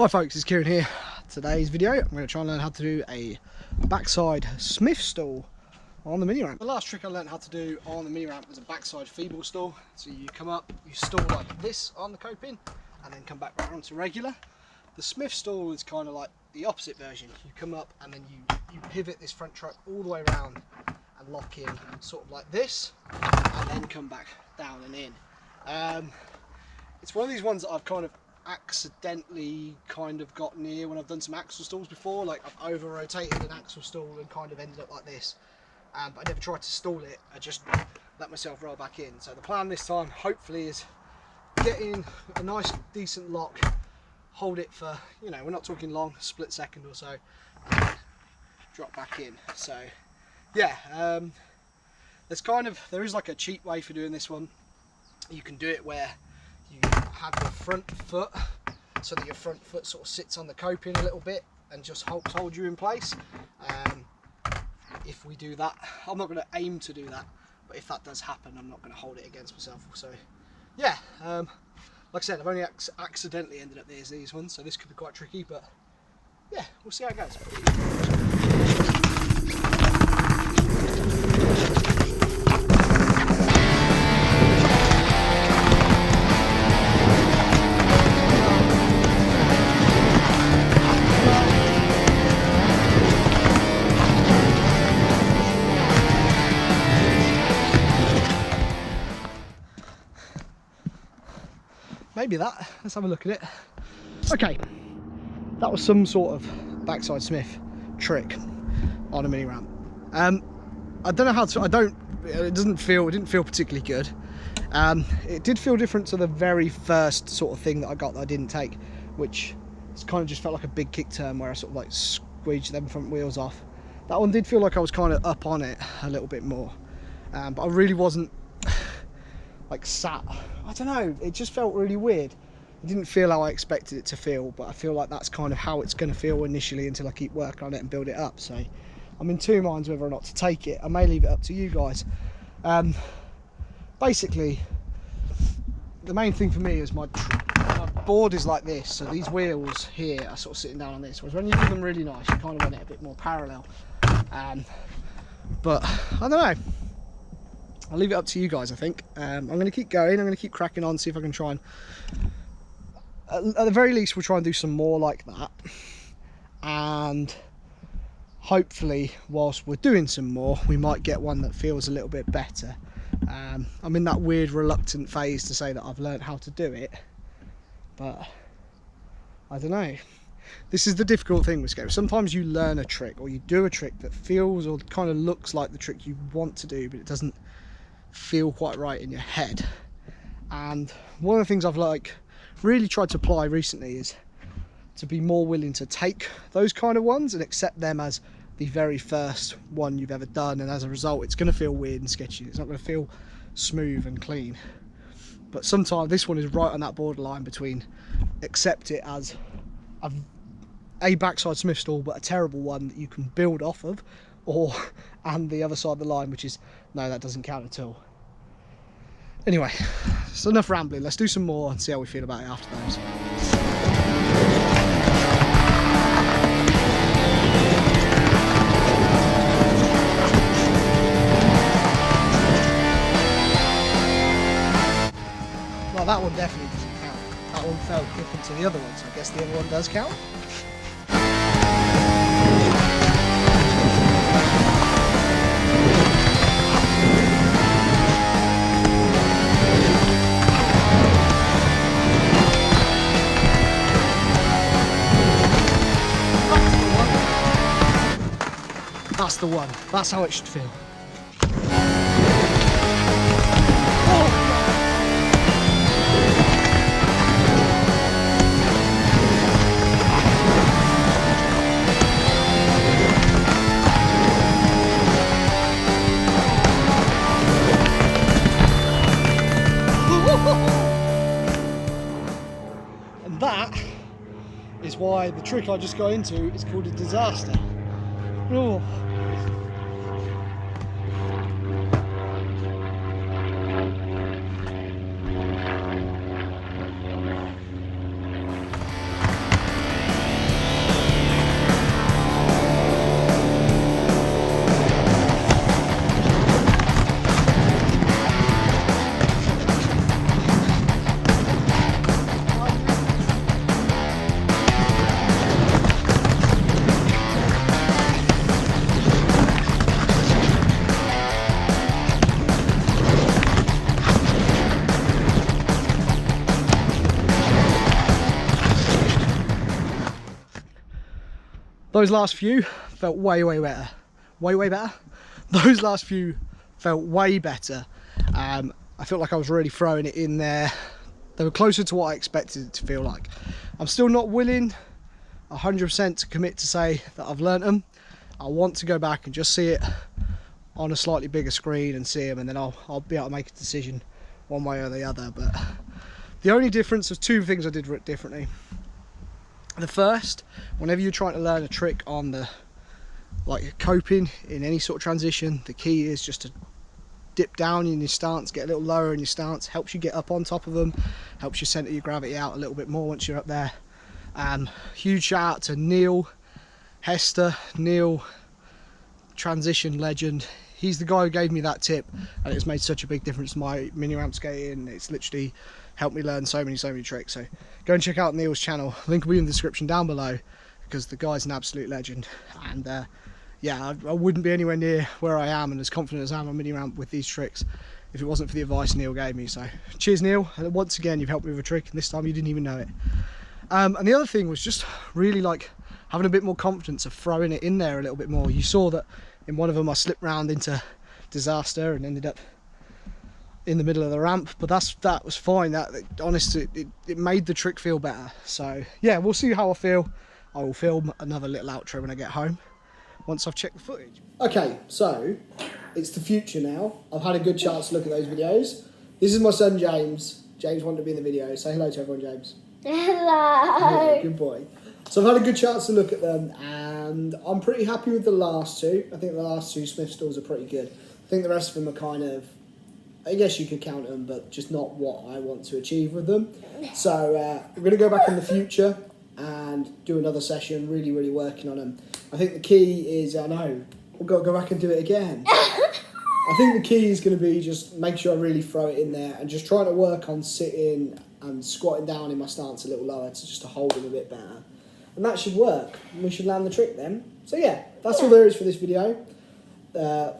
Hi folks, it's Kieran here. Today's video I'm going to try and learn how to do a backside Smith stall on the mini ramp. The last trick I learned how to do on the mini ramp was a backside feeble stall. So you come up, you stall like this on the coping and then come back around to regular. The Smith stall is kind of like the opposite version. You come up and then you pivot this front truck all the way around and lock in sort of like this and then come back down and in. It's one of these ones that I've kind of accidentally got near when I've done some axle stalls before. Like I've over rotated an axle stall and kind of ended up like this, but I never tried to stall it. I just let myself roll back in. So the plan this time hopefully is get in a nice decent lock, hold it for, you know, we're not talking long, split second or so, and then drop back in. So yeah, there is like a cheap way for doing this one. You can do it where you have your front foot so that your front foot sort of sits on the coping a little bit and just helps hold you in place. If we do that, I'm not going to aim to do that, but if that does happen, I'm not going to hold it against myself. So yeah, like I said, I've only accidentally ended up these ones, so this could be quite tricky, but yeah, we'll see how it goes. Maybe that. Let's have a look at it. Okay, that was some sort of backside Smith trick on a mini ramp. I don't know how to. It didn't feel particularly good. It did feel different to the very first sort of thing that I got that I didn't take, which kind of just felt like a big kick turn where I sort of like squeeged them front wheels off. That one did feel like I was kind of up on it a little bit more, but I really wasn't like sat. I don't know, it just felt really weird. It didn't feel how I expected it to feel, but I feel like that's kind of how it's going to feel initially until I keep working on it and build it up. So I'm in two minds whether or not to take it. I may leave it up to you guys. Basically, the main thing for me is my board is like this, so these wheels here are sort of sitting down on this, whereas when you do them really nice, you kind of want it a bit more parallel. But I don't know, I'll leave it up to you guys, I think. I'm going to keep going, I'm going to keep cracking on, see if I can try and, at the very least, we'll try and do some more like that. And hopefully, whilst we're doing some more, we might get one that feels a little bit better. I'm in that weird, reluctant phase to say that I've learned how to do it. But, I don't know. This is the difficult thing with skateboarding. Sometimes you learn a trick, or you do a trick that feels or kind of looks like the trick you want to do, but it doesn't feel quite right in your head. And one of the things I've really tried to apply recently is to be more willing to take those kind of ones and accept them as the very first one you've ever done, and as a result it's going to feel weird and sketchy. It's not going to feel smooth and clean. But sometimes this one is right on that borderline between accept it as a backside Smith stall but a terrible one that you can build off of, and the other side of the line, which is no, that doesn't count at all. Anyway, it's enough rambling. Let's do some more and see how we feel about it after those. Well, that one definitely doesn't count. That one felt different to the other one, so I guess the other one does count. That's the one. That's how it should feel. And that is why the trick I just got into is called a disaster. Oh. Those last few felt way better. Way better. Those last few felt way better. I felt like I was really throwing it in there. They were closer to what I expected it to feel like. I'm still not willing 100% to commit to say that I've learnt them. I want to go back and just see it on a slightly bigger screen and see them, and then I'll be able to make a decision one way or the other. But the only difference was two things I did differently. The first, whenever you're trying to learn a trick on the coping in any sort of transition, the key is just to dip down in your stance, get a little lower in your stance. Helps you get up on top of them, helps you center your gravity out a little bit more once you're up there. Huge shout out to Neil Hester. Neil, transition legend. He's the guy who gave me that tip, and it's made such a big difference to my mini ramp skating. It's literally helped me learn so many tricks. So go and check out Neil's channel. Link will be in the description down below, because the guy's an absolute legend. And yeah, I wouldn't be anywhere near where I am and as confident as I am on mini ramp with these tricks if it wasn't for the advice Neil gave me. So cheers, Neil. And once again, you've helped me with a trick, and this time you didn't even know it. And the other thing was just really having a bit more confidence of throwing it in there a little bit more. You saw that in one of them I slipped round into disaster and ended up in the middle of the ramp, but that was fine. Honestly, it made the trick feel better. So yeah, we'll see how I feel. I will film another little outro when I get home, once I've checked the footage. Okay, so it's the future now. I've had a good chance to look at those videos. This is my son James. James wanted to be in the video. Say hello to everyone, James. Hello. Yeah, good boy. So I've had a good chance to look at them, and I'm pretty happy with the last two. I think the last two Smith stalls are pretty good. I think the rest of them are kind of, I guess you could count them, but just not what I want to achieve with them. So we're going to go back in the future and do another session, really working on them. I think the key is, I know, we've got to go back and do it again. I think the key is going to be just make sure I really throw it in there and just trying to work on sitting and squatting down in my stance a little lower to hold them a bit better. And that should work. We should land the trick then. So yeah, that's all there is for this video.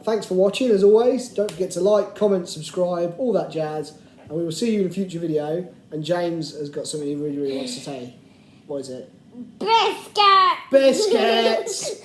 Thanks for watching as always. Don't forget to like, comment, subscribe, all that jazz. And we will see you in a future video. And James has got something he really wants to say. What is it? Biscuits! Biscuits!